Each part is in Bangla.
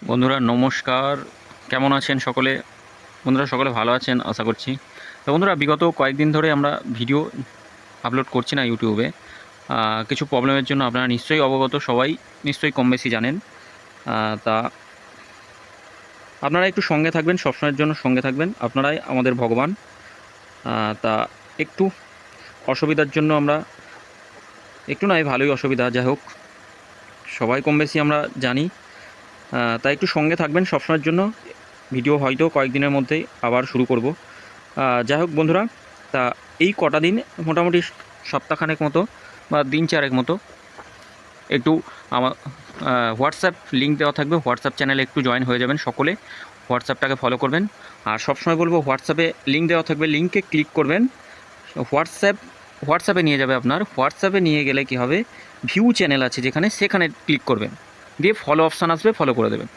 বন্ধুরা নমস্কার। কেমন আছেন সকলে? বন্ধুরা সকলে ভালো আছেন আশা করছি। তো বন্ধুরা বিগত কয়েকদিন ধরে আমরা ভিডিও আপলোড করছি না ইউটিউবে। কিছু প্রবলেমের জন্য আপনারা নিশ্চয়ই অবগত, সবাই নিশ্চয়ই কম বেশি জানেন। তা আপনারা একটু সঙ্গে থাকবেন, সবসময়ের জন্য সঙ্গে থাকবেন, আপনারাই আমাদের ভগবান। তা একটু অসুবিধার জন্য আমরা একটু নয়, ভালোই অসুবিধা, যাই হোক সবাই কম বেশি আমরা জানি। তাই একটু সঙ্গে থাকবেন সবসময়ের জন্য। ভিডিও হয়তো কয়েকদিনের মধ্যেই আবার শুরু করব। যাই হোক বন্ধুরা, তা এই কটা দিন মোটামুটি সপ্তাহখানেক মতো বা দিন চারেক মতো একটু আমার হোয়াটসঅ্যাপ লিঙ্ক দেওয়া থাকবে, হোয়াটসঅ্যাপ চ্যানেলে একটু জয়েন হয়ে যাবেন সকলে। হোয়াটসঅ্যাপটাকে ফলো করবেন। আর সবসময় বলবো হোয়াটসঅ্যাপে লিঙ্ক দেওয়া থাকবে, লিঙ্কে ক্লিক করবেন। হোয়াটসঅ্যাপে নিয়ে যাবে আপনার। হোয়াটসঅ্যাপে নিয়ে গেলে কি হবে, ভিউ চ্যানেল আছে যেখানে, সেখানে ক্লিক করবেন, দিয়ে ফলো অপশান আসবে, ফলো করে দেবেন।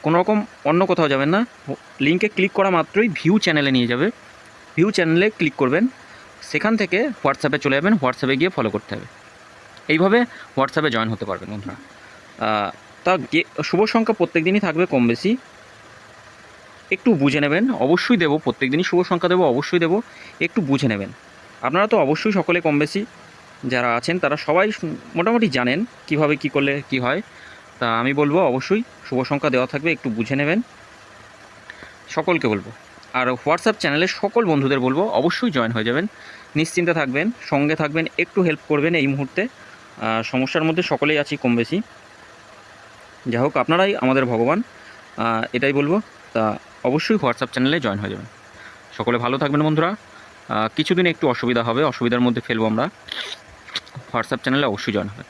কোনো রকম অন্য কোথাও যাবেন না। লিঙ্কে ক্লিক করা মাত্রই ভিউ চ্যানেলে নিয়ে যাবে। ভিউ চ্যানেলে ক্লিক করবেন, সেখান থেকে হোয়াটসঅ্যাপে চলে যাবেন, হোয়াটসঅ্যাপে গিয়ে ফলো করতে হবে। এইভাবে হোয়াটসঅ্যাপে জয়েন হতে পারবেন বন্ধুরা। তা শুভ সংখ্যা প্রত্যেক দিনই থাকবে কম বেশি, একটু বুঝে নেবেন। অবশ্যই দেবো, প্রত্যেক দিনই শুভ সংখ্যা দেবো, অবশ্যই দেবো, একটু বুঝে নেবেন। আপনারা তো অবশ্যই সকলে কম বেশি যারা আছেন তারা সবাই মোটামুটি জানেন কিভাবে কি করলে কি হয়। তা আমি বলবো অবশ্যই শুভ সংখ্যা দেওয়া থাকবে, একটু বুঝে নেবেন, সকলকে বলবো। আর হোয়াটসঅ্যাপ চ্যানেলে সকল বন্ধুদের বলবো অবশ্যই জয়েন হয়ে যাবেন, নিশ্চিন্তে থাকবেন, সঙ্গে থাকবেন, একটু হেল্প করবেন এই মুহূর্তে। সমস্যার মধ্যে সকলেই আছি কম বেশি, যাই হোক আপনারাই আমাদের ভগবান, এটাই বলবো। তা অবশ্যই হোয়াটসঅ্যাপ চ্যানেলে জয়েন হয়ে যাবেন। সকলে ভালো থাকবেন বন্ধুরা। কিছুদিন একটু অসুবিধা হবে, অসুবিধার মধ্যে ফেলবো আমরা। হোয়াটসঅ্যাপ চ্যানেলে অবশ্যই জয়েন হবে।